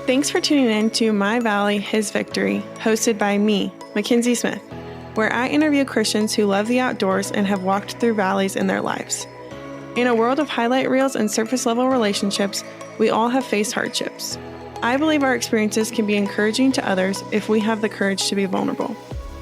Thanks for tuning in to My Valley, His Victory, hosted by me, Mackenzie Smith, where I interview Christians who love the outdoors and have walked through valleys in their lives. In a world of highlight reels and surface-level relationships, we all have faced hardships. I believe our experiences can be encouraging to others if we have the courage to be vulnerable.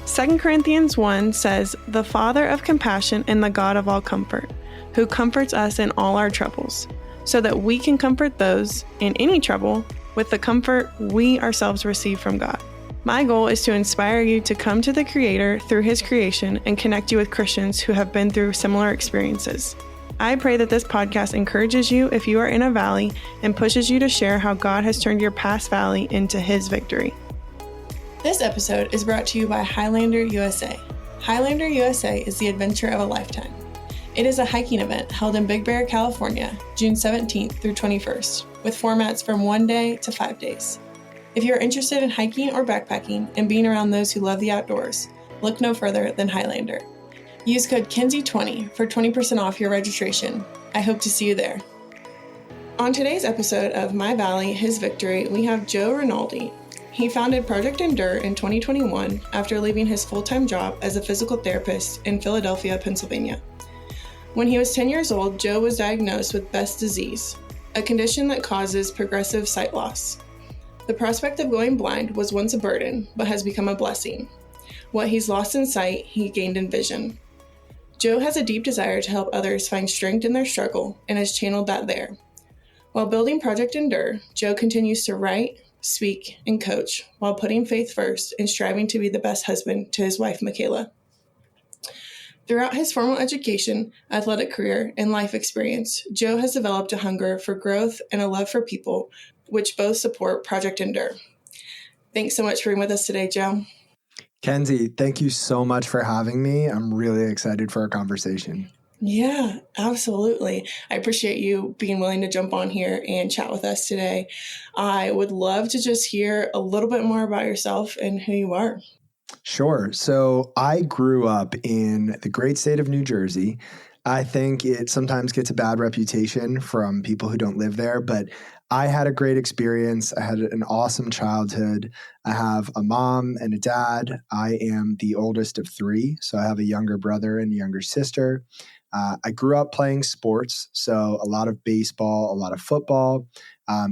2 Corinthians 1 says, "The Father of compassion and the God of all comfort, who comforts us in all our troubles, so that we can comfort those in any trouble with the comfort we ourselves receive from God." My goal is to inspire you to come to the Creator through His creation and connect you with Christians who have been through similar experiences. I pray that this podcast encourages you if you are in a valley and pushes you to share how God has turned your past valley into His victory. This episode is brought to you by Highlander USA. Highlander USA is the adventure of a lifetime. It is a hiking event held in Big Bear, California, June 17th through 21st, with formats from 1 day to 5 days. If you are interested in hiking or backpacking and being around those who love the outdoors, look no further than Highlander. Use code KENZIE20 for 20% off your registration. I hope to see you there. On today's episode of My Valley, His Victory, we have Joe Rinaldi. He founded Project Endure in 2021 after leaving his full-time job as a physical therapist in Philadelphia, Pennsylvania. When he was 10 years old, Joe was diagnosed with Best's disease, a condition that causes progressive sight loss. The prospect of going blind was once a burden, but has become a blessing. What he's lost in sight, he gained in vision. Joe has a deep desire to help others find strength in their struggle and has channeled that there. While building Project Endure, Joe continues to write, speak, and coach while putting faith first and striving to be the best husband to his wife, Michaela. Throughout his formal education, athletic career, and life experience, Joe has developed a hunger for growth and a love for people, which both support Project Endure. Thanks so much for being with us today, Joe. Kenzie, thank you so much for having me. I'm really excited for our conversation. Yeah, absolutely. I appreciate you being willing to jump on here and chat with us today. I would love to just hear a little bit more about yourself and who you are. Sure. So I grew up in the great state of New Jersey. I think it sometimes gets a bad reputation from people who don't live there, but I had a great experience. I had an awesome childhood. I have a mom and a dad. I am the oldest of three, so I have a younger brother and a younger sister. I grew up playing sports, so a lot of baseball, a lot of football,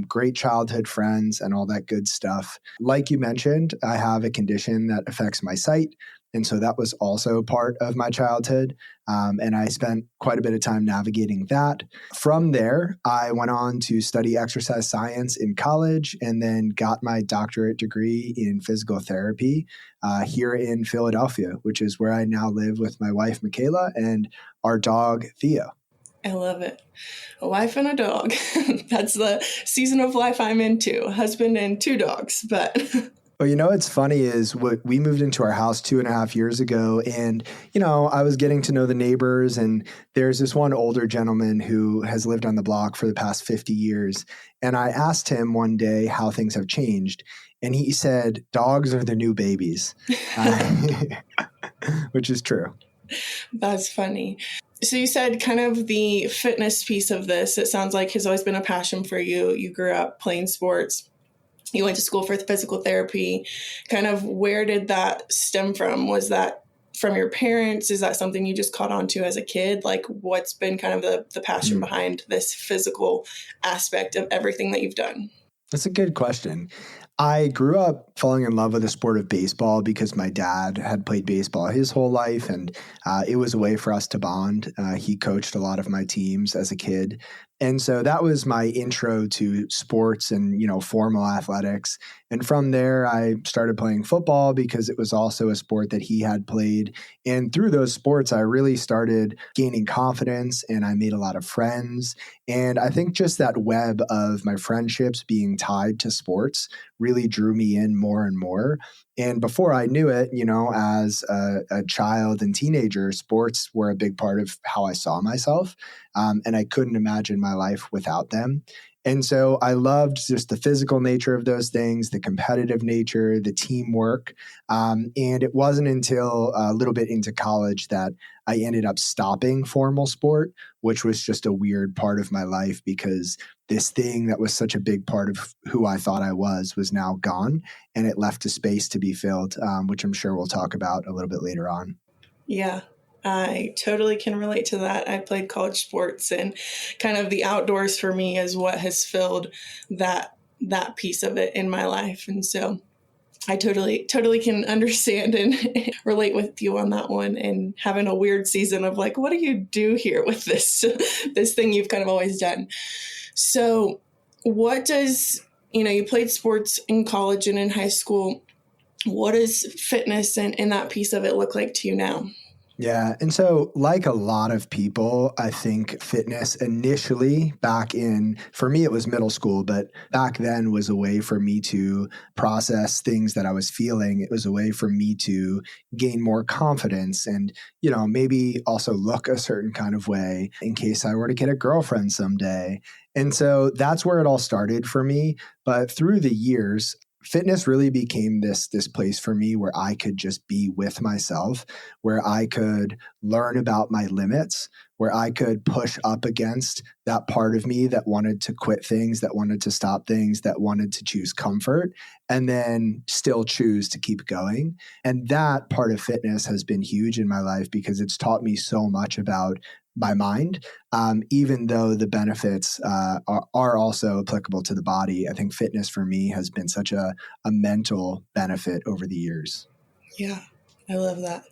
great childhood friends, and all that good stuff. Like you mentioned, I have a condition that affects my sight, and so that was also part of my childhood, and I spent quite a bit of time navigating that. From there, I went on to study exercise science in college and then got my doctorate degree in physical therapy here in Philadelphia, which is where I now live with my wife, Michaela, and our dog, Theo. I love it. A wife and a dog. That's the season of life I'm into. A husband and two dogs, but... Well, what's funny is we moved into our house 2.5 years ago, and, I was getting to know the neighbors, and there's this one older gentleman who has lived on the block for the past 50 years. And I asked him one day how things have changed. And he said, dogs are the new babies, which is true. That's funny. So you said kind of the fitness piece of this, it sounds like has always been a passion for you. You grew up playing sports. You went to school for physical therapy. Kind of where did that stem from? Was that from your parents? Is that something you just caught on to as a kid? Like what's been kind of the passion behind this physical aspect of everything that you've done? That's a good question. I grew up falling in love with the sport of baseball because my dad had played baseball his whole life, and it was a way for us to bond. He coached a lot of my teams as a kid. And so that was my intro to sports and, formal athletics. And from there, I started playing football because it was also a sport that he had played. And through those sports, I really started gaining confidence and I made a lot of friends. And I think just that web of my friendships being tied to sports really drew me in more and more. And before I knew it, as a child and teenager, sports were a big part of how I saw myself. And I couldn't imagine my life without them. And so I loved just the physical nature of those things, the competitive nature, the teamwork. And it wasn't until a little bit into college that I ended up stopping formal sport, which was just a weird part of my life because this thing that was such a big part of who I thought I was now gone, and it left a space to be filled, which I'm sure we'll talk about a little bit later on. Yeah, I totally can relate to that. I played college sports, and kind of the outdoors for me is what has filled that piece of it in my life. And so I totally can understand and relate with you on that one, and having a weird season of like, what do you do here with this thing you've kind of always done? So what does, you played sports in college and in high school. What does fitness and that piece of it look like to you now? Yeah. And so, like a lot of people, I think fitness initially for me, it was middle school, but back then was a way for me to process things that I was feeling. It was a way for me to gain more confidence and, maybe also look a certain kind of way in case I were to get a girlfriend someday. And so that's where it all started for me. But through the years, fitness really became this place for me where I could just be with myself, where I could learn about my limits, where I could push up against that part of me that wanted to quit things, that wanted to stop things, that wanted to choose comfort, and then still choose to keep going. And that part of fitness has been huge in my life because it's taught me so much about my mind, even though the benefits are also applicable to the body. I think fitness for me has been such a mental benefit over the years. Yeah, I love that.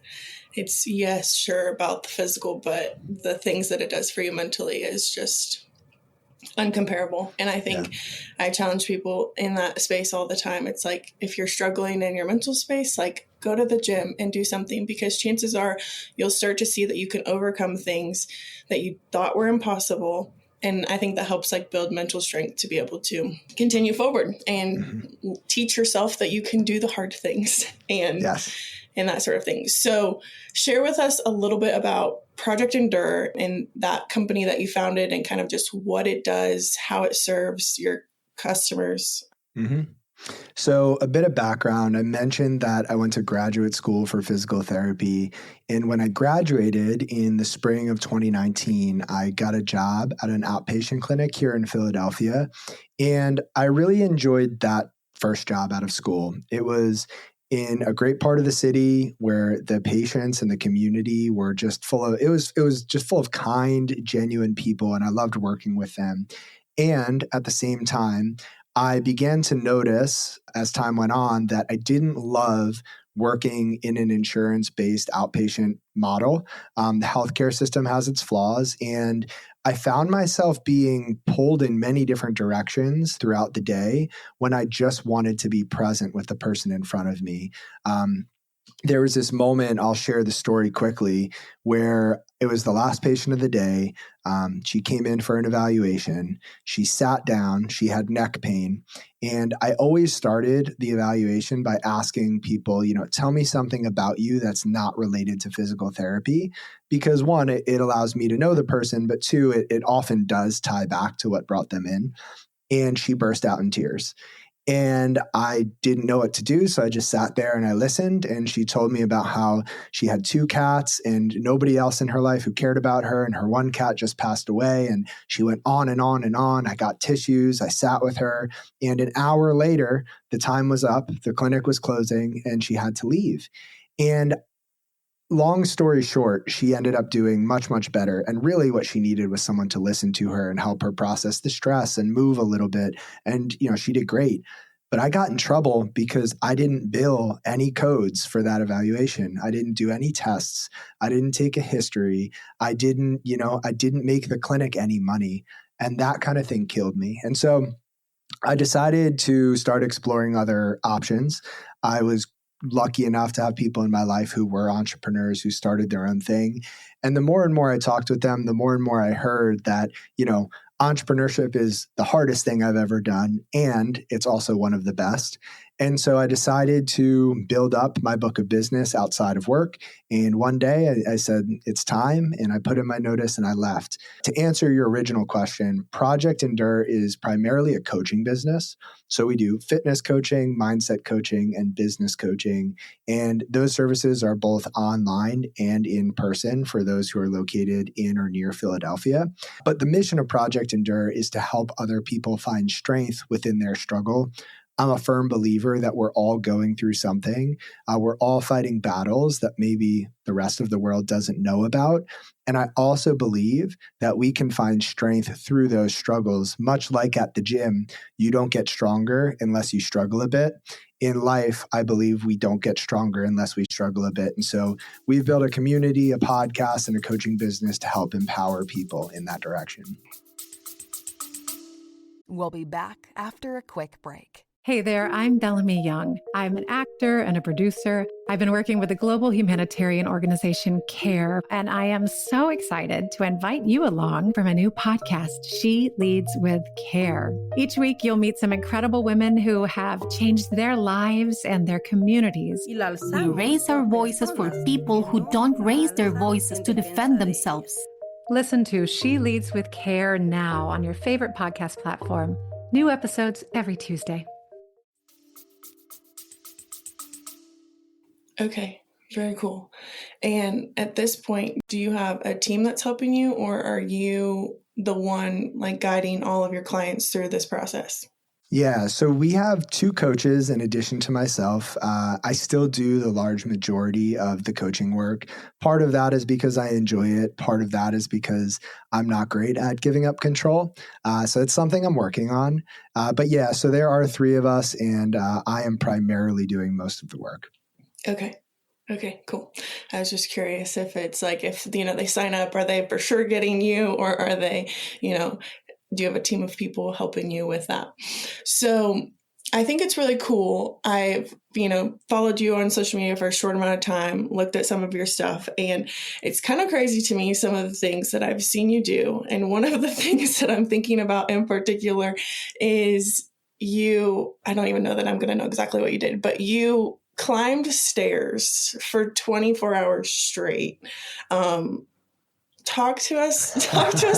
It's, yes, sure, about the physical, but the things that it does for you mentally is just uncomparable. And I think I challenge people in that space all the time. It's like, if you're struggling in your mental space, like, go to the gym and do something, because chances are you'll start to see that you can overcome things that you thought were impossible. And I think that helps like build mental strength to be able to continue forward and teach yourself that you can do the hard things and that sort of thing. So share with us a little bit about Project Endure and that company that you founded, and kind of just what it does, how it serves your customers. Mm-hmm. So a bit of background, I mentioned that I went to graduate school for physical therapy. And when I graduated in the spring of 2019, I got a job at an outpatient clinic here in Philadelphia. And I really enjoyed that first job out of school. It was in a great part of the city where the patients and the community were just it was just full of kind, genuine people. And I loved working with them. And at the same time, I began to notice as time went on that I didn't love working in an insurance-based outpatient model. The healthcare system has its flaws, and I found myself being pulled in many different directions throughout the day when I just wanted to be present with the person in front of me. There was this moment, I'll share the story quickly, where it was the last patient of the day. She came in for an evaluation. She sat down. She had neck pain. And I always started the evaluation by asking people, tell me something about you that's not related to physical therapy. Because one, it allows me to know the person, but two, it often does tie back to what brought them in. And she burst out in tears. And I didn't know what to do. So I just sat there and I listened. And she told me about how she had 2 cats and nobody else in her life who cared about her. And her one cat just passed away. And she went on and on and on. I got tissues. I sat with her. And an hour later, the time was up. The clinic was closing and she had to leave. And long story short, she ended up doing much, much better. And really what she needed was someone to listen to her and help her process the stress and move a little bit. And, she did great. But I got in trouble because I didn't bill any codes for that evaluation. I didn't do any tests. I didn't take a history. I didn't make the clinic any money. And that kind of thing killed me. And so I decided to start exploring other options. I was lucky enough to have people in my life who were entrepreneurs who started their own thing. And the more and more I talked with them, the more and more I heard that, entrepreneurship is the hardest thing I've ever done. And it's also one of the best. And so I decided to build up my book of business outside of work. And one day I said, it's time. And I put in my notice and I left. To answer your original question, Project Endure is primarily a coaching business. So we do fitness coaching, mindset coaching, and business coaching. And those services are both online and in person for those who are located in or near Philadelphia. But the mission of Project Endure is to help other people find strength within their struggle. I'm a firm believer that we're all going through something. We're all fighting battles that maybe the rest of the world doesn't know about. And I also believe that we can find strength through those struggles. Much like at the gym, you don't get stronger unless you struggle a bit. In life, I believe we don't get stronger unless we struggle a bit. And so we've built a community, a podcast, and a coaching business to help empower people in that direction. We'll be back after a quick break. Hey there, I'm Bellamy Young. I'm an actor and a producer. I've been working with the global humanitarian organization CARE, and I am so excited to invite you along for my new podcast, She Leads with CARE. Each week, you'll meet some incredible women who have changed their lives and their communities. We raise our voices for people who don't raise their voices to defend themselves. Listen to She Leads with CARE now on your favorite podcast platform. New episodes every Tuesday. Okay, very cool. And at this point, do you have a team that's helping you, or are you the one like guiding all of your clients through this process? Yeah, so we have 2 coaches in addition to myself. I still do the large majority of the coaching work. Part of that is because I enjoy it. Part of that is because I'm not great at giving up control. So it's something I'm working on. But yeah, so there are 3 of us, and I am primarily doing most of the work. Okay, cool. I was just curious if it's like, if, they sign up, are they for sure getting you, or are they, do you have a team of people helping you with that? So I think it's really cool. I've, followed you on social media for a short amount of time, looked at some of your stuff, and it's kind of crazy to me, some of the things that I've seen you do. And one of the things that I'm thinking about in particular is I don't even know that I'm going to know exactly what you did, but you climbed stairs for 24 hours straight. Talk to us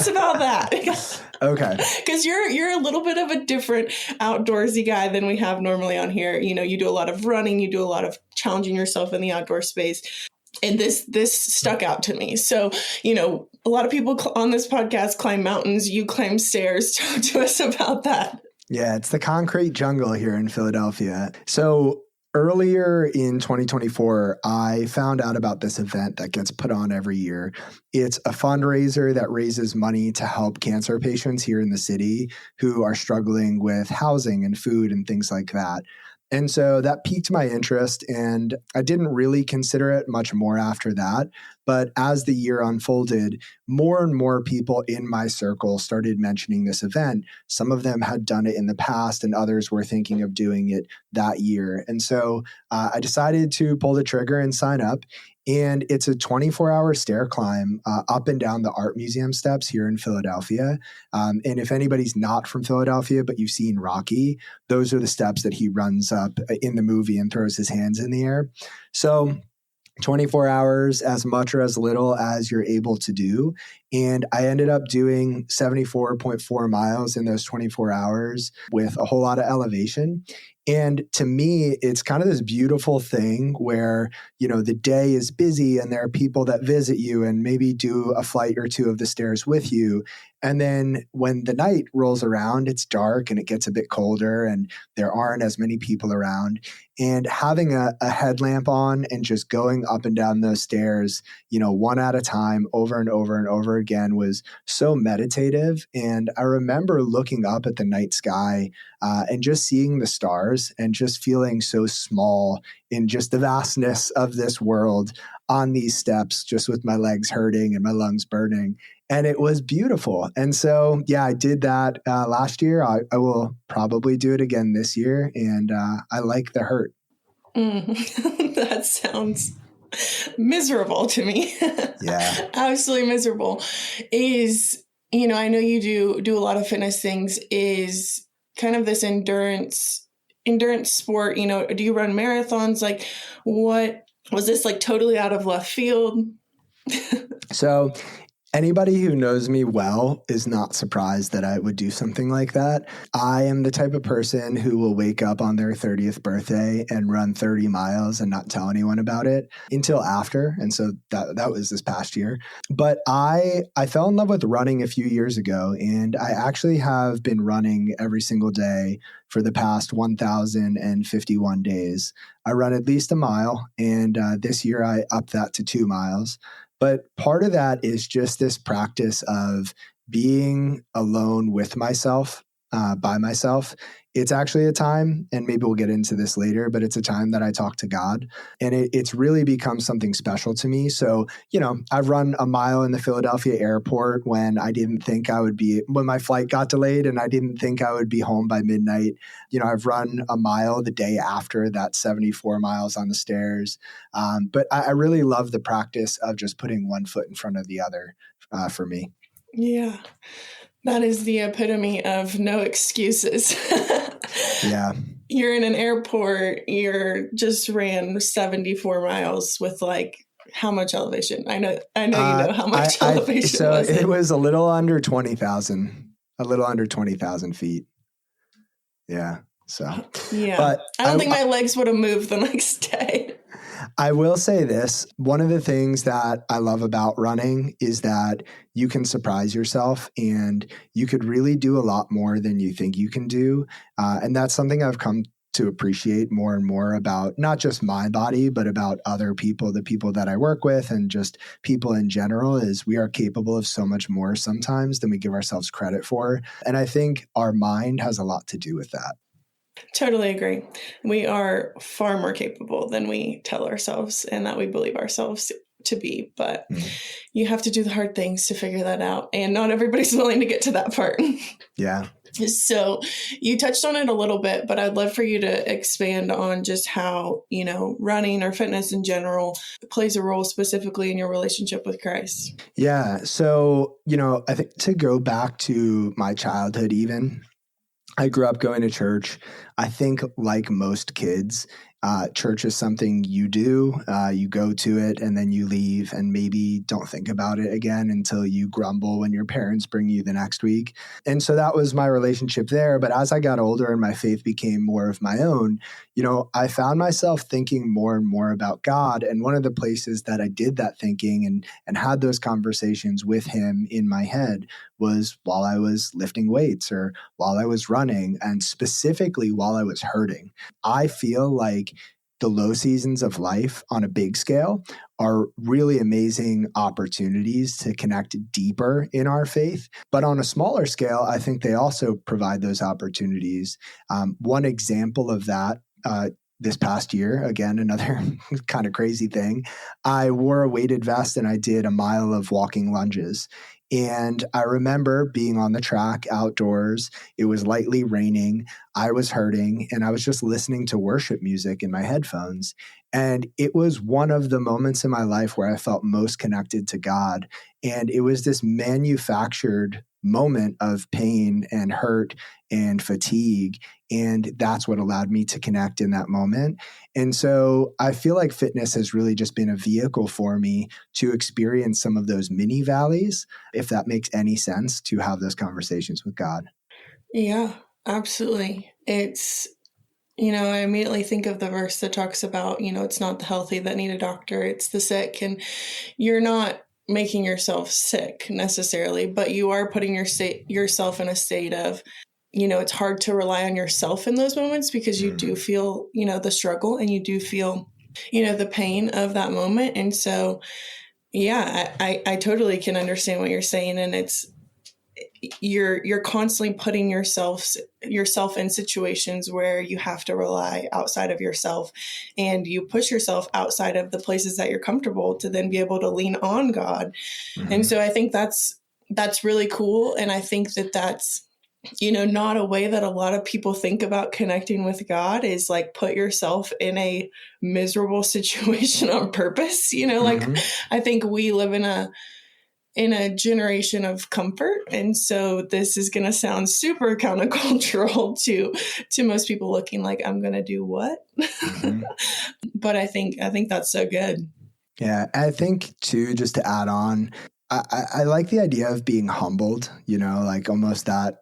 about that. Okay. Because you're a little bit of a different outdoorsy guy than we have normally on here. You do a lot of running, you do a lot of challenging yourself in the outdoor space. And this stuck out to me. So, a lot of people on this podcast climb mountains. You climb stairs. Talk to us about that. Yeah, it's the concrete jungle here in Philadelphia. So earlier in 2024, I found out about this event that gets put on every year. It's a fundraiser that raises money to help cancer patients here in the city who are struggling with housing and food and things like that. And so that piqued my interest, and I didn't really consider it much more after that. But as the year unfolded, more and more people in my circle started mentioning this event. Some of them had done it in the past, and others were thinking of doing it that year. And so I decided to pull the trigger and sign up. And it's a 24-hour stair climb up and down the Art Museum steps here in Philadelphia. And if anybody's not from Philadelphia, but you've seen Rocky, those are the steps that he runs up in the movie and throws his hands in the air. So 24 hours, as much or as little as you're able to do. And I ended up doing 74.4 miles in those 24 hours with a whole lot of elevation. And to me, it's kind of this beautiful thing where, the day is busy and there are people that visit you and maybe do a flight or 2 of the stairs with you. And then when the night rolls around, it's dark and it gets a bit colder and there aren't as many people around. And having a headlamp on and just going up and down those stairs, one at a time, over and over and over again, was so meditative. And I remember looking up at the night sky and just seeing the stars and just feeling so small in just the vastness of this world on these steps, just with my legs hurting and my lungs burning. And it was beautiful. And so, yeah, I did that last year. I will probably do it again this year. And I like the hurt. That sounds miserable to me. Yeah. Absolutely miserable. I know you do a lot of fitness things, is kind of this endurance endurance sport, do you run marathons? Like, what was this, like, totally out of left field? So anybody who knows me well is not surprised that I would do something like that. I am the type of person who will wake up on their 30th birthday and run 30 miles and not tell anyone about it until after. And so that was this past year. But I fell in love with running a few years ago, and I actually have been running every single day for the past 1,051 days. I run at least a mile, and this year I upped that to 2 miles. But part of that is just this practice of being alone with myself, by myself. It's actually a time, and maybe we'll get into this later, but it's a time that I talk to God, and it's really become something special to me. So, I've run a mile in the Philadelphia airport when when my flight got delayed and I didn't think I would be home by midnight. I've run a mile the day after that 74 miles on the stairs. But I really love the practice of just putting one foot in front of the other for me. Yeah. That is the epitome of no excuses. Yeah. You're in an airport, you're just ran 74 miles with, like, how much elevation? I know you know how much elevation so was it? It was a little under 20,000 feet. Yeah. So, yeah. But I don't think my legs would have moved the next day. I will say this. One of the things that I love about running is that you can surprise yourself, and you could really do a lot more than you think you can do. And that's something I've come to appreciate more and more about not just my body, but about other people, the people that I work with, and just people in general, is we are capable of so much more sometimes than we give ourselves credit for. And I think our mind has a lot to do with that. Totally agree. We are far more capable than we tell ourselves and that we believe ourselves to be. But you have to do the hard things to figure that out. And not everybody's willing to get to that part. Yeah. So you touched on it a little bit, but I'd love for you to expand on just how, running or fitness in general plays a role specifically in your relationship with Christ. Yeah. So, I think to go back to my childhood, even, I grew up going to church. I think, like most kids, church is something you do. You go to it and then you leave and maybe don't think about it again until you grumble when your parents bring you the next week. And so that was my relationship there. But as I got older and my faith became more of my own, I found myself thinking more and more about God. And one of the places that I did that thinking and had those conversations with him in my head was while I was lifting weights or while I was running, and specifically while I was hurting. I feel like the low seasons of life on a big scale are really amazing opportunities to connect deeper in our faith. But on a smaller scale, I think they also provide those opportunities. One example of that, this past year, again, another kind of crazy thing, I wore a weighted vest and I did a mile of walking lunges. And I remember being on the track outdoors. It was lightly raining. I was hurting, and I was just listening to worship music in my headphones. And it was one of the moments in my life where I felt most connected to God. And it was this manufactured moment of pain and hurt and fatigue. And that's what allowed me to connect in that moment. And so I feel like fitness has really just been a vehicle for me to experience some of those mini valleys, if that makes any sense, to have those conversations with God. Yeah, absolutely. It's, I immediately think of the verse that talks about, it's not the healthy that need a doctor, it's the sick. And you're not making yourself sick necessarily, but you are putting yourself in a state of, it's hard to rely on yourself in those moments because you do feel, the struggle, and you do feel, the pain of that moment. And so, yeah, I totally can understand what you're saying. And it's, you're constantly putting yourself in situations where you have to rely outside of yourself, and you push yourself outside of the places that you're comfortable to then be able to lean on God. And so I think that's really cool. And I think that's, not a way that a lot of people think about connecting with God, is like put yourself in a miserable situation on purpose. Like I think we live in in a generation of comfort. And so this is going to sound super countercultural to most people looking like, I'm going to do what? Mm-hmm. But I think that's so good. Yeah. I think too, just to add on, I like the idea of being humbled, like almost that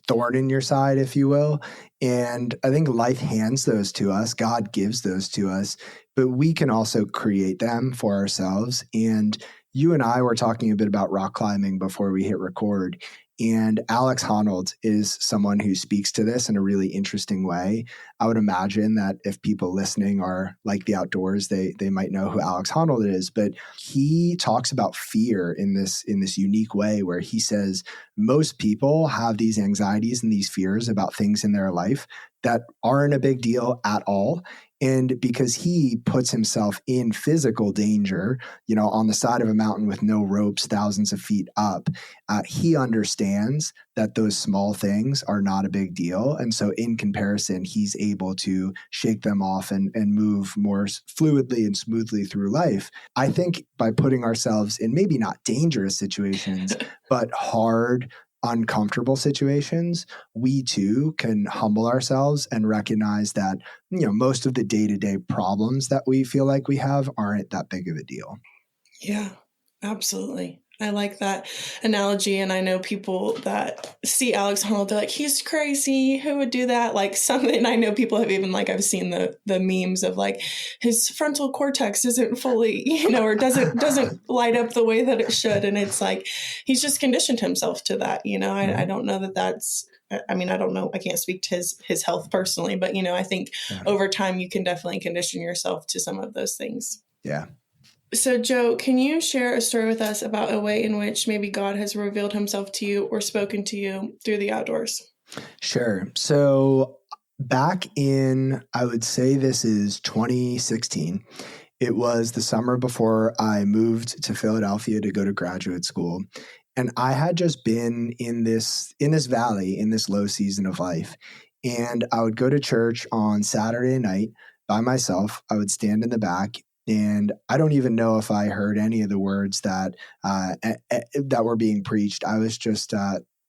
thorn in your side, if you will. And I think life hands those to us. God gives those to us, but we can also create them for ourselves. And you and I were talking a bit about rock climbing before we hit record. And Alex Honnold is someone who speaks to this in a really interesting way. I would imagine that if people listening are like the outdoors, they might know who Alex Honnold is. But he talks about fear in this unique way, where he says most people have these anxieties and these fears about things in their life that aren't a big deal at all. And because he puts himself in physical danger, on the side of a mountain with no ropes, thousands of feet up, he understands that those small things are not a big deal. And so in comparison, he's able to shake them off and move more fluidly and smoothly through life. I think by putting ourselves in maybe not dangerous situations, but hard, uncomfortable situations, we too can humble ourselves and recognize that, most of the day-to-day problems that we feel like we have aren't that big of a deal. Yeah, absolutely. I like that analogy. And I know people that see Alex Honnold, they're like, he's crazy. Who would do that? Like something, I know people have even I've seen the memes of like his frontal cortex isn't fully, or doesn't light up the way that it should. And it's like, he's just conditioned himself to that. I don't know that's, I don't know. I can't speak to his health personally, but, I think over time you can definitely condition yourself to some of those things. Yeah. So, Joe, can you share a story with us about a way in which maybe God has revealed himself to you or spoken to you through the outdoors? Sure. So back in, I would say this is 2016, it was the summer before I moved to Philadelphia to go to graduate school. And I had just been in this valley, in this low season of life. And I would go to church on Saturday night by myself. I would stand in the back. And I don't even know if I heard any of the words that were being preached. I was just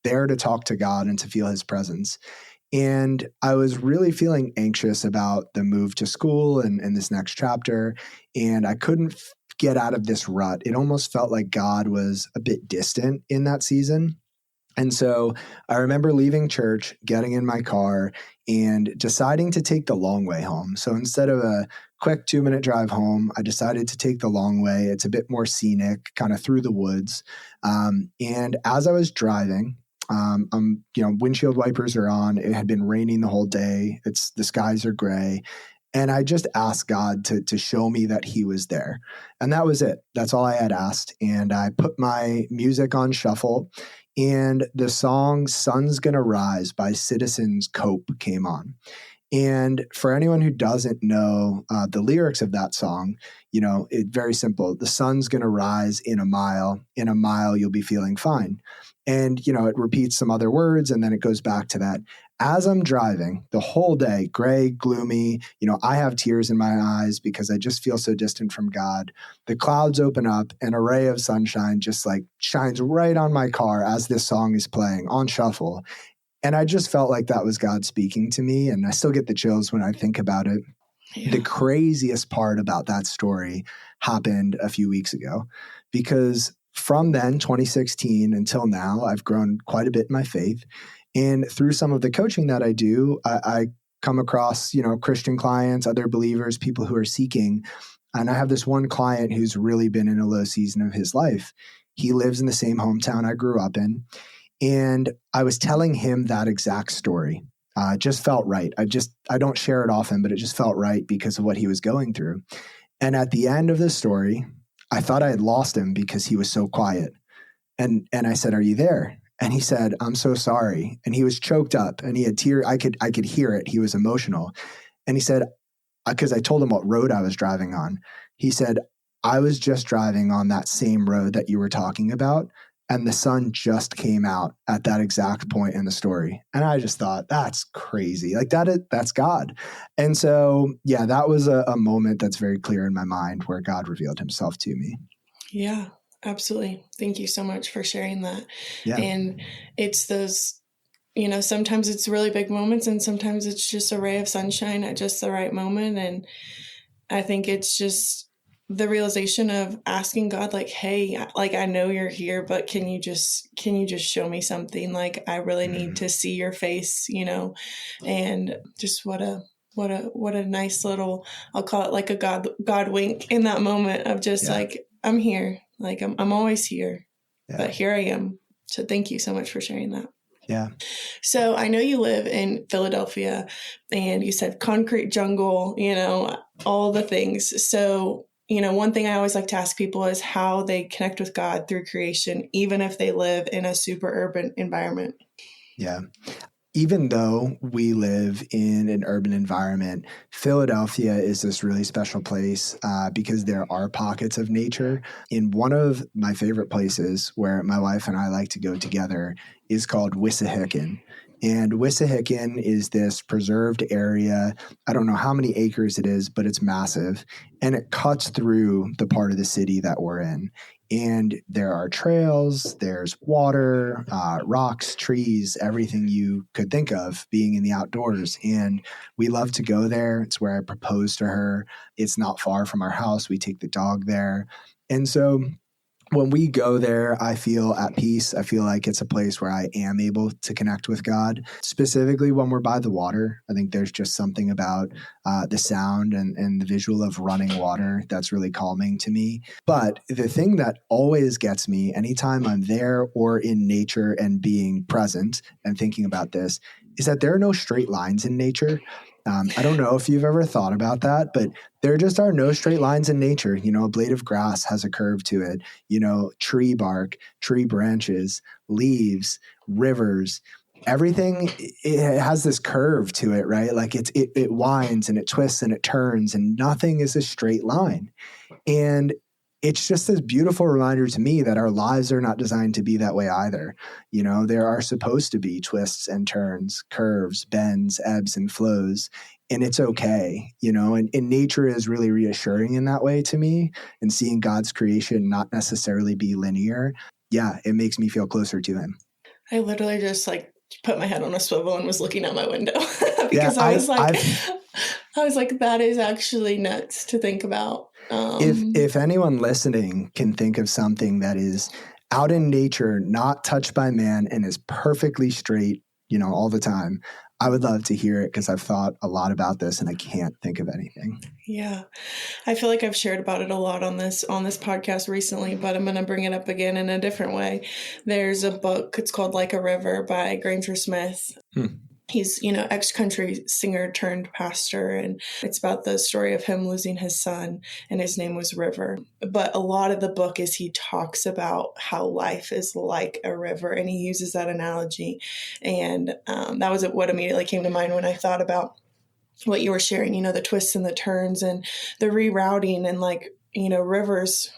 there to talk to God and to feel his presence. And I was really feeling anxious about the move to school and this next chapter. And I couldn't get out of this rut. It almost felt like God was a bit distant in that season. And so I remember leaving church, getting in my car, and deciding to take the long way home. So instead of a quick 2-minute drive home, I decided to take the long way. It's a bit more scenic, kind of through the woods. And as I was driving, windshield wipers are on. It had been raining the whole day. The skies are gray. And I just asked God to show me that he was there. And that was it. That's all I had asked. And I put my music on shuffle, and the song Sun's Gonna Rise by Citizens Cope came on. And for anyone who doesn't know the lyrics of that song, it's very simple. The sun's going to rise in a mile. In a mile, you'll be feeling fine. And, it repeats some other words, and then it goes back to that. As I'm driving the whole day, gray, gloomy, I have tears in my eyes because I just feel so distant from God. The clouds open up, and a ray of sunshine just shines right on my car as this song is playing on shuffle. And I just felt like that was God speaking to me. And I still get the chills when I think about it. Yeah. The craziest part about that story happened a few weeks ago, because from then, 2016 until now, I've grown quite a bit in my faith. And through some of the coaching that I do, I come across, Christian clients, other believers, people who are seeking. And I have this one client who's really been in a low season of his life. He lives in the same hometown I grew up in. And I was telling him that exact story. It just felt right. I don't share it often, but it just felt right because of what he was going through. And at the end of the story, I thought I had lost him because he was so quiet. And I said, "Are you there?" And he said, "I'm so sorry." And he was choked up and he had tears. I could hear it. He was emotional. And he said, because I told him what road I was driving on, he said, "I was just driving on that same road that you were talking about. And the sun just came out at that exact point in the story." And I just thought, that's crazy. That's God. And so, that was a moment that's very clear in my mind where God revealed himself to me. Yeah. Absolutely. Thank you so much for sharing that. Yeah. And it's those, sometimes it's really big moments and sometimes it's just a ray of sunshine at just the right moment. And I think it's just the realization of asking God, like, hey, like, I know you're here, but can you just show me something? Like, I really need to see your face, and just what a nice little, I'll call it like a God wink in that moment of just like, I'm here, like, I'm always here, but here I am. So thank you so much for sharing that. Yeah. So I know you live in Philadelphia and you said concrete jungle, all the things. So, one thing I always like to ask people is how they connect with God through creation, even if they live in a super urban environment. Yeah. Even though we live in an urban environment, Philadelphia is this really special place because there are pockets of nature. In one of my favorite places where my wife and I like to go together is called Wissahickon. And Wissahickon is this preserved area. I don't know how many acres it is, but it's massive. And it cuts through the part of the city that we're in. And there are trails, there's water, rocks, trees, everything you could think of being in the outdoors. And we love to go there. It's where I proposed to her. It's not far from our house. We take the dog there. And so when we go there, I feel at peace. I feel like it's a place where I am able to connect with God, specifically when we're by the water. I think there's just something about the sound and the visual of running water that's really calming to me. But the thing that always gets me anytime I'm there or in nature and being present and thinking about this is that there are no straight lines in nature. I don't know if you've ever thought about that, but there just are no straight lines in nature. A blade of grass has a curve to it, tree bark, tree branches, leaves, rivers, everything, it has this curve to it, right? Like it winds and it twists and it turns and nothing is a straight line. And it's just this beautiful reminder to me that our lives are not designed to be that way either. There are supposed to be twists and turns, curves, bends, ebbs and flows, and it's okay, and nature is really reassuring in that way to me, and seeing God's creation not necessarily be linear. Yeah, it makes me feel closer to him. I literally just put my head on a swivel and was looking out my window because I was like, that is actually nuts to think about. If anyone listening can think of something that is out in nature, not touched by man, and is perfectly straight, all the time, I would love to hear it because I've thought a lot about this and I can't think of anything. Yeah. I feel like I've shared about it a lot on this podcast recently, but I'm going to bring it up again in a different way. There's a book, it's called Like a River by Granger Smith. He's, ex-country singer turned pastor, and it's about the story of him losing his son, and his name was River. But a lot of the book is he talks about how life is like a river, and he uses that analogy. And that was what immediately came to mind when I thought about what you were sharing, the twists and the turns and the rerouting, and rivers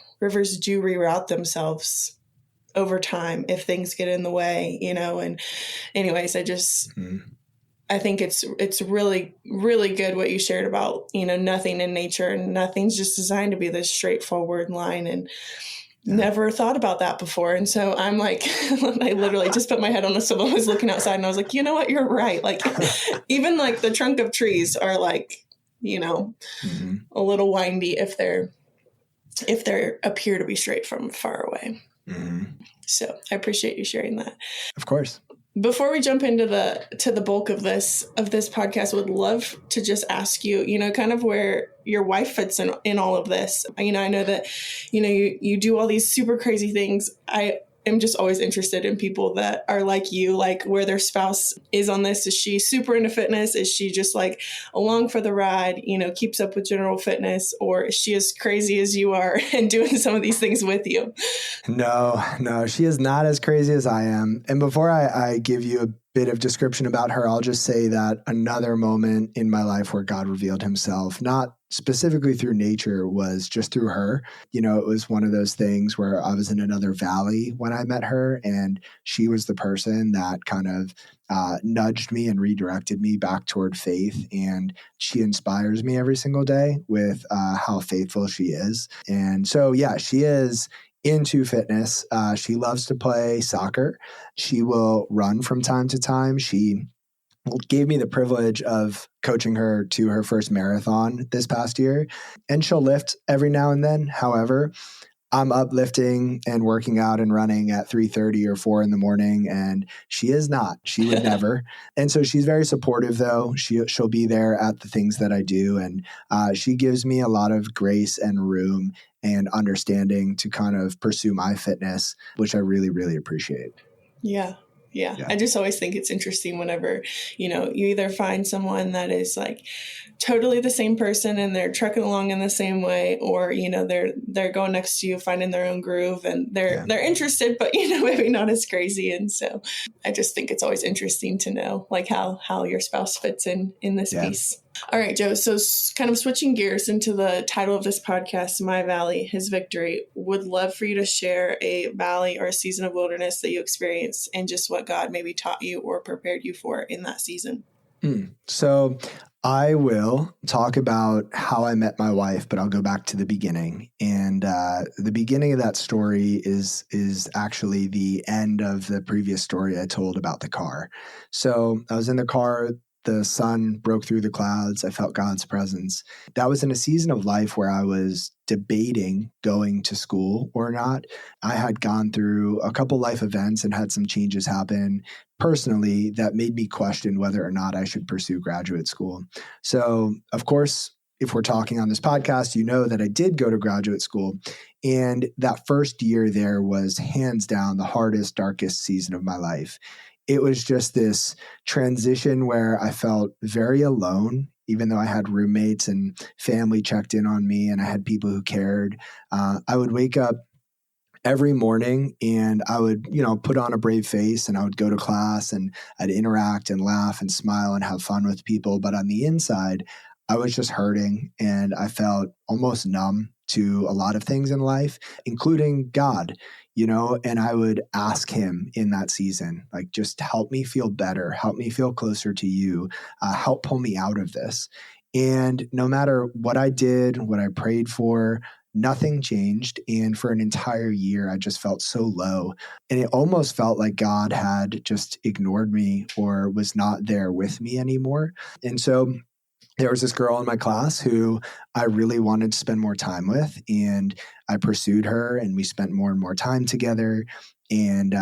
do reroute themselves over time if things get in the way, and anyways, I think it's really, really good what you shared about, nothing in nature, and nothing's just designed to be this straightforward line, and never thought about that before. And so I'm like, I literally just put my head on a swivel, I was looking outside and I was like, you know what, you're right. Like even like the trunk of trees are like, a little windy if they appear to be straight from far away. So I appreciate you sharing that. Of course. Before we jump into the bulk of this podcast, would love to just ask you, kind of where your wife fits in all of this. I know that, you do all these super crazy things. I am just always interested in people that are like you, like where their spouse is on this. Is she super into fitness? Is she just like along for the ride, keeps up with general fitness? Or is she as crazy as you are and doing some of these things with you? No, she is not as crazy as I am. And before I give you a bit of description about her, I'll just say that another moment in my life where God revealed himself, not specifically through nature, was just through her. It was one of those things where I was in another valley when I met her, and she was the person that kind of nudged me and redirected me back toward faith. And she inspires me every single day with how faithful she is. And so, yeah, she is into fitness. She loves to play soccer. She will run from time to time. She gave me the privilege of coaching her to her first marathon this past year, and she'll lift every now and then. However, I'm uplifting and working out and running at 3:30 or 4 in the morning, and she is not. She would never. And so she's very supportive, though. She'll be there at the things that I do, and she gives me a lot of grace and room and understanding to kind of pursue my fitness, which I really, really appreciate. Yeah. Yeah. I just always think it's interesting whenever, you either find someone that is like totally the same person and they're trucking along in the same way, or, they're going next to you, finding their own groove, and they're interested, but, maybe not as crazy. And so I just think it's always interesting to know like how your spouse fits in this piece. All right, Joe. So kind of switching gears into the title of this podcast, My Valley, His Victory, would love for you to share a valley or a season of wilderness that you experienced and just what God maybe taught you or prepared you for in that season. So I will talk about how I met my wife, but I'll go back to the beginning. And the beginning of that story is actually the end of the previous story I told about the car. So I was in the car. The sun broke through the clouds. I felt God's presence. That was in a season of life where I was debating going to school or not. I had gone through a couple life events and had some changes happen personally that made me question whether or not I should pursue graduate school. So, of course, if we're talking on this podcast, you know that I did go to graduate school. And that first year there was hands down the hardest, darkest season of my life. It was just this transition where I felt very alone, even though I had roommates and family checked in on me and I had people who cared. I would wake up every morning and I would, put on a brave face and I would go to class and I'd interact and laugh and smile and have fun with people. But on the inside, I was just hurting and I felt almost numb to a lot of things in life, including God. And I would ask him in that season, like, just help me feel better, help me feel closer to you, help pull me out of this. And no matter what I did, what I prayed for, nothing changed. And for an entire year, I just felt so low. And it almost felt like God had just ignored me or was not there with me anymore. And so there was this girl in my class who I really wanted to spend more time with, and I pursued her and we spent more and more time together. And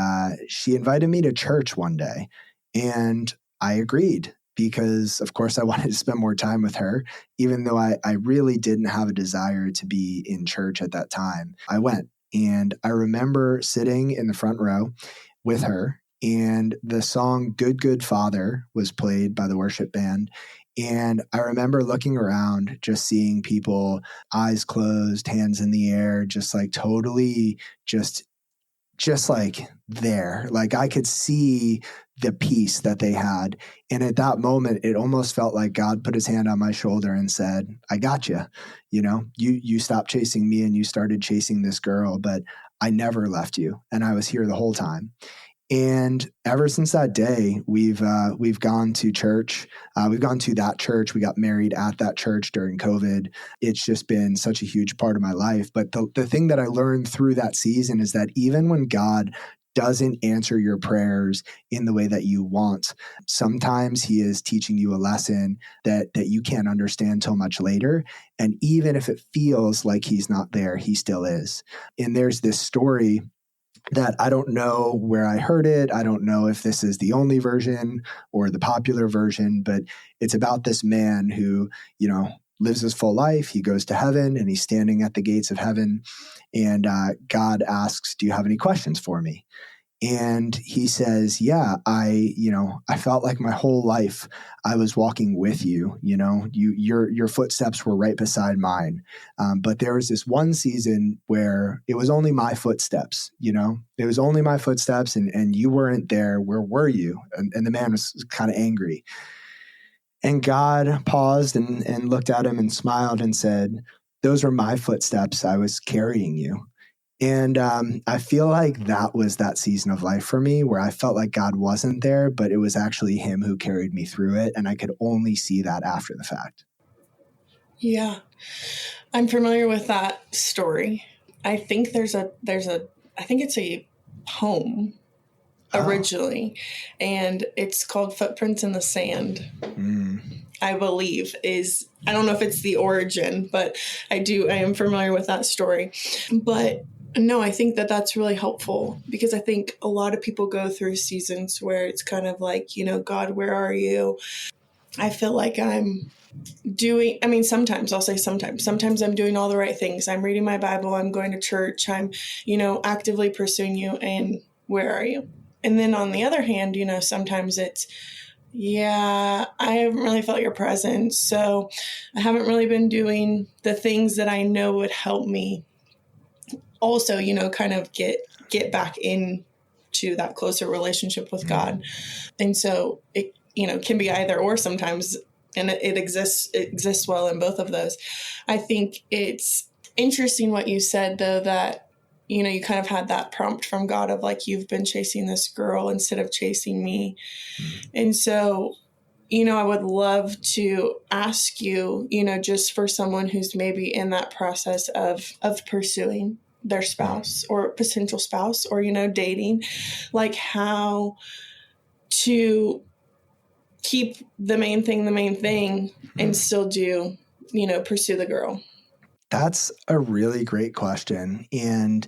she invited me to church one day and I agreed because, of course, I wanted to spend more time with her, even though I really didn't have a desire to be in church at that time. I went, and I remember sitting in the front row with her, and the song Good, Good Father was played by the worship band. And I remember looking around, just seeing people, eyes closed, hands in the air, just like totally just like there. Like I could see the peace that they had. And at that moment, it almost felt like God put his hand on my shoulder and said, I got you. You stopped chasing me and you started chasing this girl, but I never left you. And I was here the whole time. And ever since that day, we've gone to church. We've gone to that church. We got married at that church during COVID. It's just been such a huge part of my life. But the thing that I learned through that season is that even when God doesn't answer your prayers in the way that you want, sometimes he is teaching you a lesson that you can't understand till much later. And even if it feels like he's not there, he still is. And there's this story that I don't know where I heard it. I don't know if this is the only version or the popular version, but it's about this man who, lives his full life. He goes to heaven and he's standing at the gates of heaven. And God asks, do you have any questions for me? And he says, yeah, I felt like my whole life I was walking with you, your footsteps were right beside mine. But there was this one season where it was only my footsteps, it was only my footsteps and you weren't there. Where were you? And the man was kind of angry. And God paused and looked at him and smiled and said, those were my footsteps. I was carrying you. And I feel like that was that season of life for me where I felt like God wasn't there, but it was actually him who carried me through it. And I could only see that after the fact. Yeah, I'm familiar with that story. I think I think it's a poem originally, and it's called Footprints in the Sand. I believe I don't know if it's the origin, but I am familiar with that story. But no, I think that that's really helpful, because I think a lot of people go through seasons where it's kind of like, God, where are you? I feel like sometimes I'll say sometimes I'm doing all the right things. I'm reading my Bible. I'm going to church. I'm, actively pursuing you. And where are you? And then on the other hand, sometimes it's, I haven't really felt your presence. So I haven't really been doing the things that I know would help me also, kind of get back into that closer relationship with God. And so it, can be either or sometimes. And it exists well in both of those. I think it's interesting what you said, though, that, you kind of had that prompt from God of like, you've been chasing this girl instead of chasing me. And so, I would love to ask you, just for someone who's maybe in that process of pursuing their spouse or potential spouse or, dating, like how to keep the main thing and still do, pursue the girl. That's a really great question. And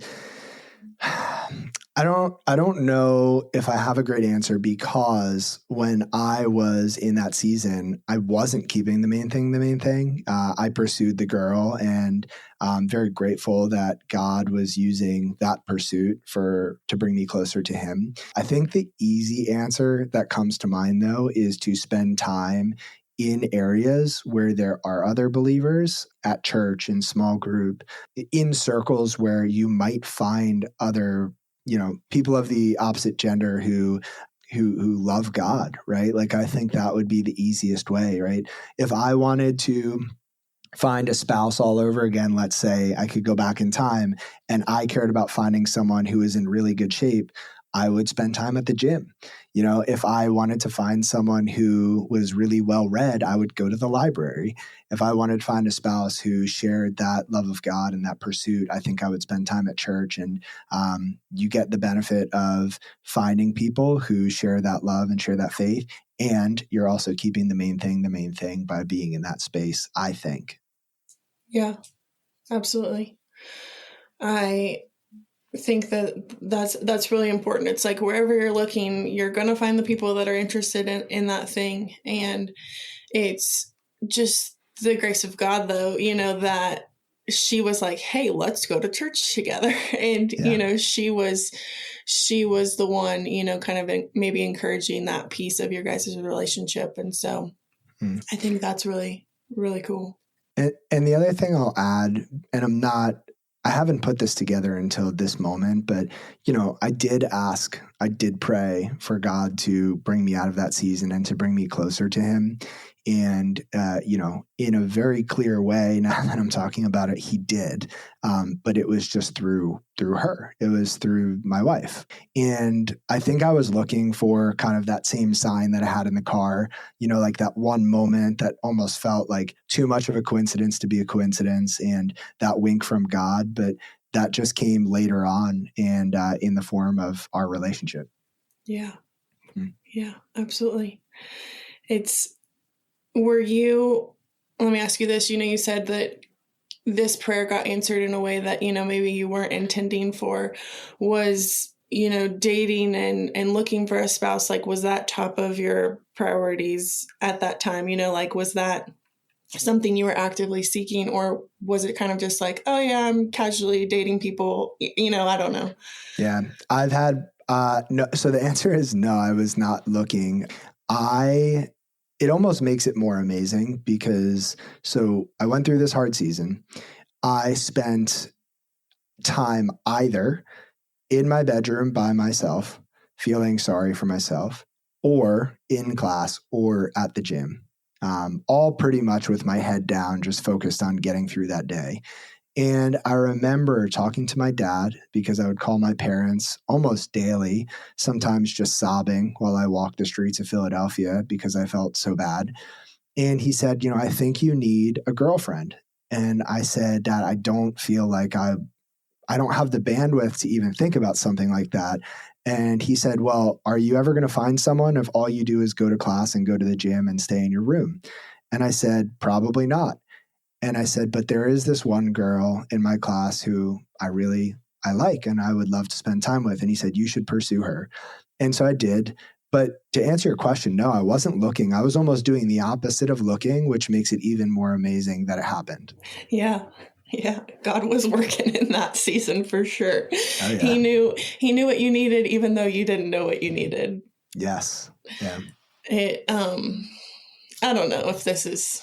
I don't know if I have a great answer, because when I was in that season, I wasn't keeping the main thing. I pursued the girl, and I'm very grateful that God was using that pursuit to bring me closer to him. I think the easy answer that comes to mind, though, is to spend time in areas where there are other believers, at church, in small group, in circles where you might find other, people of the opposite gender who love God, right? Like, I think that would be the easiest way, right? If I wanted to find a spouse all over again, let's say I could go back in time and I cared about finding someone who is in really good shape, I would spend time at the gym. If I wanted to find someone who was really well read, I would go to the library. If I wanted to find a spouse who shared that love of God and that pursuit, I think I would spend time at church. And you get the benefit of finding people who share that love and share that faith. And you're also keeping the main thing by being in that space, I think. Yeah, absolutely. I think that's really important. It's like wherever you're looking, you're going to find the people that are interested in that thing. And it's just the grace of God, though, that she was like, hey, let's go to church together. And, she was the one, kind of maybe encouraging that piece of your guys' relationship. And so I think that's really, really cool. And the other thing I'll add, and I haven't put this together until this moment, but, I did pray for God to bring me out of that season and to bring me closer to him. And, in a very clear way, now that I'm talking about it, he did. But it was just through her. It was through my wife. And I think I was looking for kind of that same sign that I had in the car, like that one moment that almost felt like too much of a coincidence to be a coincidence, and that wink from God. But that just came later on, and in the form of our relationship. Yeah. Yeah, absolutely. Let me ask you this, you said that this prayer got answered in a way that, maybe you weren't intending for. Was, dating and looking for a spouse, like, was that top of your priorities at that time? Like, was that something you were actively seeking, or was it kind of just like, oh yeah, I'm casually dating people, I don't know. Yeah, I've had, no. So the answer is no, I was not looking. It almost makes it more amazing because, so I went through this hard season. I spent time either in my bedroom by myself, feeling sorry for myself, or in class or at the gym, all pretty much with my head down, just focused on getting through that day. And I remember talking to my dad, because I would call my parents almost daily, sometimes just sobbing while I walked the streets of Philadelphia because I felt so bad. And he said, I think you need a girlfriend. And I said, Dad, I don't feel like I don't have the bandwidth to even think about something like that. And he said, well, are you ever going to find someone if all you do is go to class and go to the gym and stay in your room? And I said, probably not. And I said, but there is this one girl in my class who I like and I would love to spend time with. And he said, you should pursue her. And so I did. But to answer your question, no, I wasn't looking. I was almost doing the opposite of looking, which makes it even more amazing that it happened. Yeah. Yeah. God was working in that season for sure. Oh, yeah. He knew what you needed, even though you didn't know what you needed. Yes. Yeah. I don't know if this is,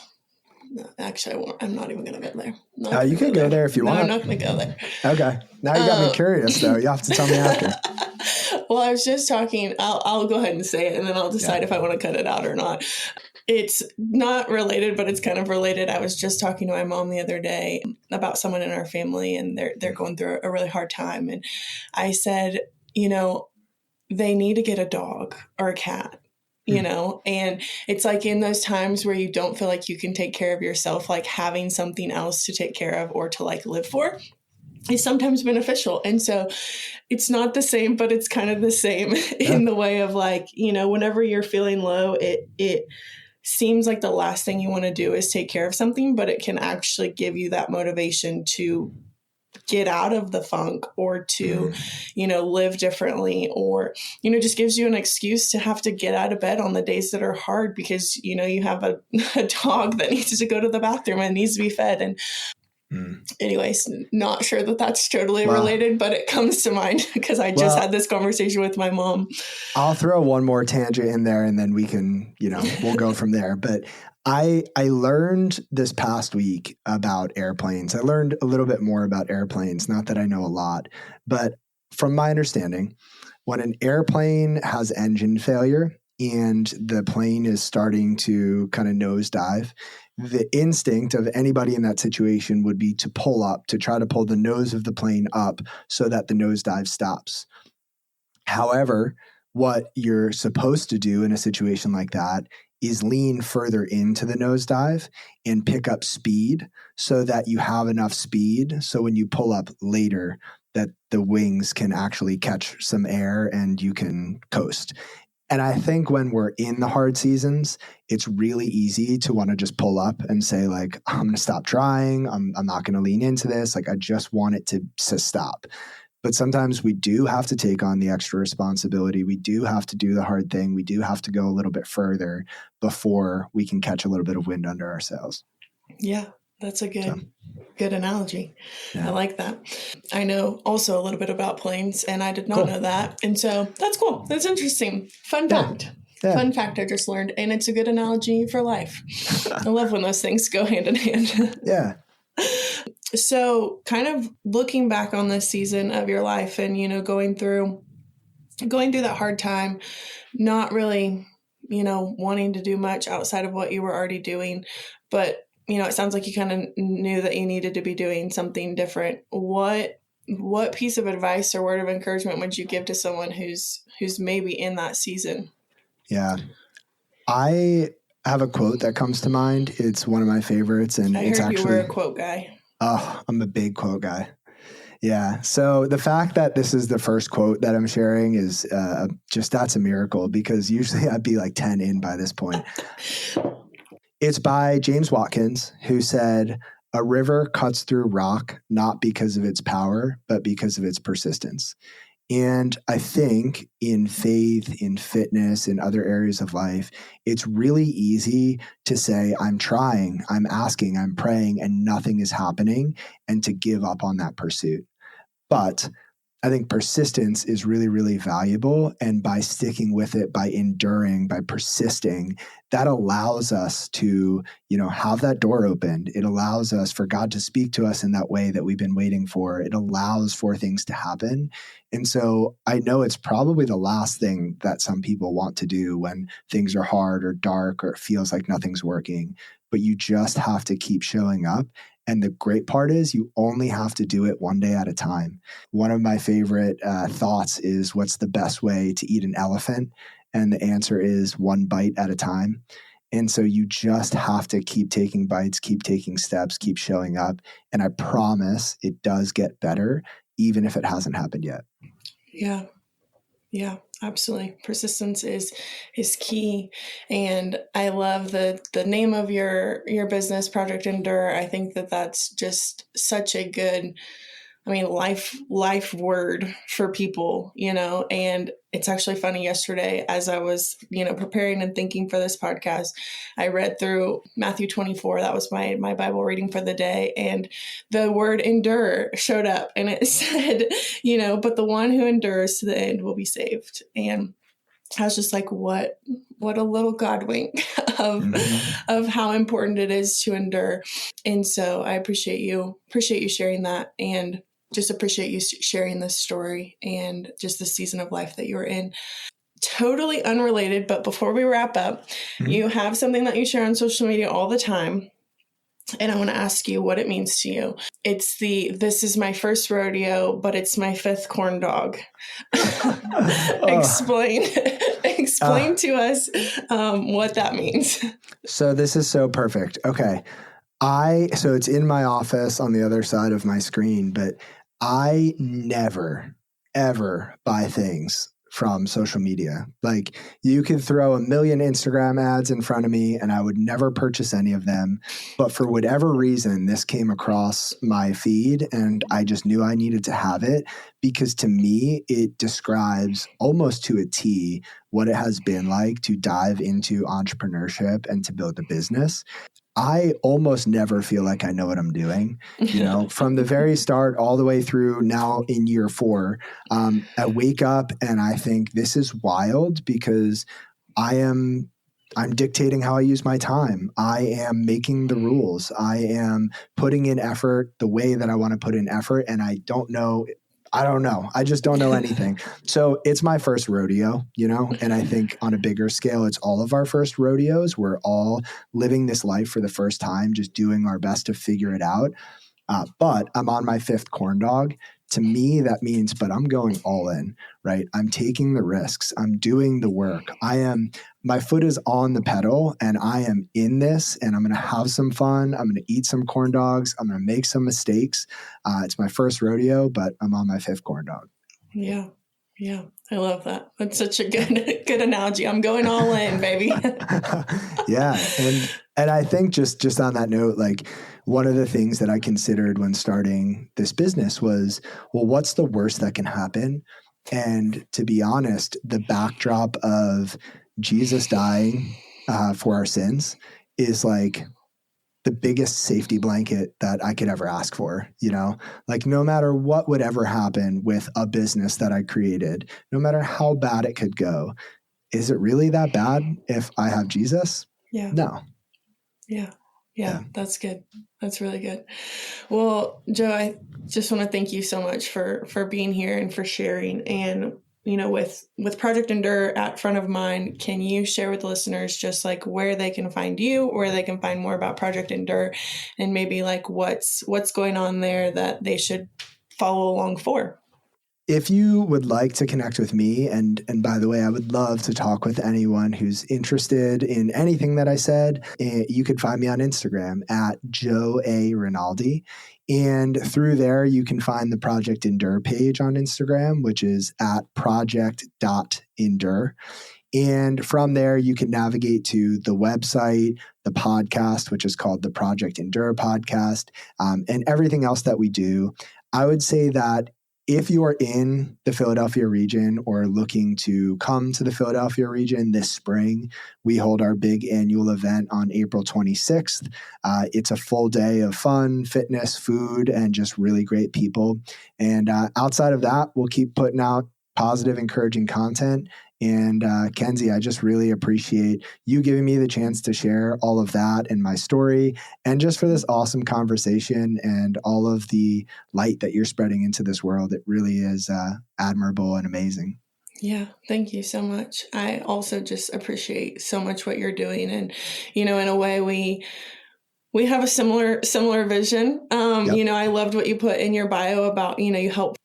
actually, I'm not even going to go there. You can go there if you want. I'm not going to go there. Okay. Now you got me curious, though. You have to tell me after. Well, I was just talking, I'll go ahead and say it, and then I'll decide if I want to cut it out or not. It's not related, but it's kind of related. I was just talking to my mom the other day about someone in our family, and they're going through a really hard time. And I said, they need to get a dog or a cat. And it's like in those times where you don't feel like you can take care of yourself, like having something else to take care of or to like live for is sometimes beneficial. And so it's not the same, but it's kind of the same in the way of like, whenever you're feeling low, it seems like the last thing you want to do is take care of something, but it can actually give you that motivation to get out of the funk or to, live differently, or, just gives you an excuse to have to get out of bed on the days that are hard because, you have a dog that needs to go to the bathroom and needs to be fed. And anyways, not sure that that's totally related, but it comes to mind because I just had this conversation with my mom. I'll throw one more tangent in there and then we can, we'll go from there. But I learned this past week about airplanes. I learned a little bit more about airplanes, not that I know a lot, but from my understanding, when an airplane has engine failure and the plane is starting to kind of nosedive, the instinct of anybody in that situation would be to pull up, to try to pull the nose of the plane up so that the nosedive stops. However, what you're supposed to do in a situation like that is lean further into the nosedive and pick up speed so that you have enough speed so when you pull up later that the wings can actually catch some air and you can coast. And I think when we're in the hard seasons, it's really easy to want to just pull up and say like, I'm going to stop trying. I'm not going to lean into this. Like, I just want it to stop. But sometimes we do have to take on the extra responsibility. We do have to do the hard thing. We do have to go a little bit further before we can catch a little bit of wind under our sails. Yeah, that's a good analogy. Yeah. I like that. I know also a little bit about planes, and I did not know that. And so that's cool. That's interesting. Fun fact. Yeah. Fun fact I just learned. And it's a good analogy for life. I love when those things go hand in hand. Yeah. So kind of looking back on this season of your life and, going through that hard time, not really, wanting to do much outside of what you were already doing. But, it sounds like you kind of knew that you needed to be doing something different. What piece of advice or word of encouragement would you give to someone who's maybe in that season? Yeah. I have a quote that comes to mind. It's one of my favorites. And I heard you were a quote guy. Oh, I'm a big quote guy. Yeah. So the fact that this is the first quote that I'm sharing is that's a miracle because usually I'd be like 10 in by this point. It's by James Watkins, who said, "A river cuts through rock, not because of its power, but because of its persistence." And I think in faith, in fitness, in other areas of life, it's really easy to say, I'm trying, I'm asking, I'm praying, and nothing is happening, and to give up on that pursuit. But I think persistence is really, really valuable. And by sticking with it, by enduring, by persisting, that allows us to, have that door opened. It allows us for God to speak to us in that way that we've been waiting for. It allows for things to happen. And so I know it's probably the last thing that some people want to do when things are hard or dark or it feels like nothing's working. But you just have to keep showing up. And the great part is you only have to do it one day at a time. One of my favorite thoughts is, what's the best way to eat an elephant? And the answer is one bite at a time. And so you just have to keep taking bites, keep taking steps, keep showing up. And I promise it does get better. even if it hasn't happened yet. Yeah. Yeah, absolutely. Persistence is key. And I love the name of your business, Project Endure. I think that that's just such a good, life word for people, and it's actually funny. Yesterday, as I was, preparing and thinking for this podcast, I read through Matthew 24. That was my Bible reading for the day. And the word endure showed up, and it said, but the one who endures to the end will be saved. And I was just like, what a little God wink of how important it is to endure. And so I appreciate you sharing that, and just appreciate you sharing this story and just the season of life that you're in. Totally unrelated, but before we wrap up, you have something that you share on social media all the time. And I want to ask you what it means to you. It's this is my first rodeo, but it's my fifth corn dog. Explain to us what that means. So this is so perfect. Okay. So it's in my office on the other side of my screen, but I never, ever buy things from social media. Like, you could throw a million Instagram ads in front of me and I would never purchase any of them. But for whatever reason, this came across my feed and I just knew I needed to have it, because to me, it describes almost to a T what it has been like to dive into entrepreneurship and to build a business. I almost never feel like I know what I'm doing, from the very start all the way through now in year 4. I wake up and I think this is wild, because I'm dictating how I use my time. I am making the rules. I am putting in effort the way that I want to put in effort. And I don't know. I just don't know anything. So it's my first rodeo, and I think on a bigger scale, it's all of our first rodeos. We're all living this life for the first time, just doing our best to figure it out. But I'm on my fifth corn dog. To me, that means, but I'm going all in, right? I'm taking the risks. I'm doing the work. My foot is on the pedal and I am in this, and I'm going to have some fun. I'm going to eat some corn dogs. I'm going to make some mistakes. It's my first rodeo, but I'm on my fifth corn dog. Yeah. Yeah. I love that. That's such a good analogy. I'm going all in, baby. Yeah. And I think just on that note, like, one of the things that I considered when starting this business was, well, what's the worst that can happen? And to be honest, the backdrop of Jesus dying for our sins is like the biggest safety blanket that I could ever ask for, like, no matter what would ever happen with a business that I created, no matter how bad it could go, is it really that bad if I have Jesus? Yeah. No. Yeah. That's good. That's really good. Well, Joe, I just want to thank you so much for being here and for sharing. And, with Project Endure at front of mind, can you share with the listeners just like where they can find you, where they can find more about Project Endure, and maybe like what's going on there that they should follow along for? If you would like to connect with me, and by the way, I would love to talk with anyone who's interested in anything that I said, you could find me on Instagram at Joe A. Rinaldi. And through there, you can find the Project Endure page on Instagram, which is at project.endure. And from there, you can navigate to the website, the podcast, which is called the Project Endure podcast, and everything else that we do. I would say that if you are in the Philadelphia region or looking to come to the Philadelphia region this spring, we hold our big annual event on April 26th. It's a full day of fun, fitness, food, and just really great people. And outside of that, we'll keep putting out positive, encouraging content. And Kenzie, I just really appreciate you giving me the chance to share all of that and my story, and just for this awesome conversation and all of the light that you're spreading into this world. It really is admirable and amazing. Yeah, thank you so much. I also just appreciate so much what you're doing. And, in a way, we have a similar vision. Yep. I loved what you put in your bio about, you help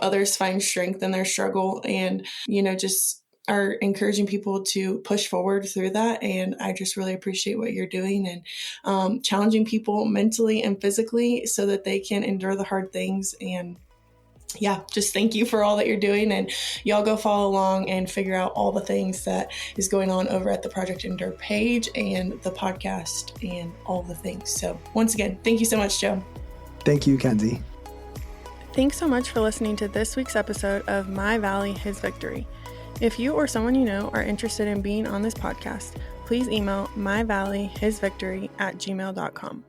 others find strength in their struggle, and, just are encouraging people to push forward through that. And I just really appreciate what you're doing, and challenging people mentally and physically so that they can endure the hard things and yeah, just thank you for all that you're doing, and y'all go follow along and figure out all the things that is going on over at the Project Endure page and the podcast and all the things. So once again, thank you so much, Joe. Thank you, Kenzie. Thanks so much for listening to this week's episode of My Valley, His Victory. If you or someone you know are interested in being on this podcast, please email myvalleyhisvictory@gmail.com.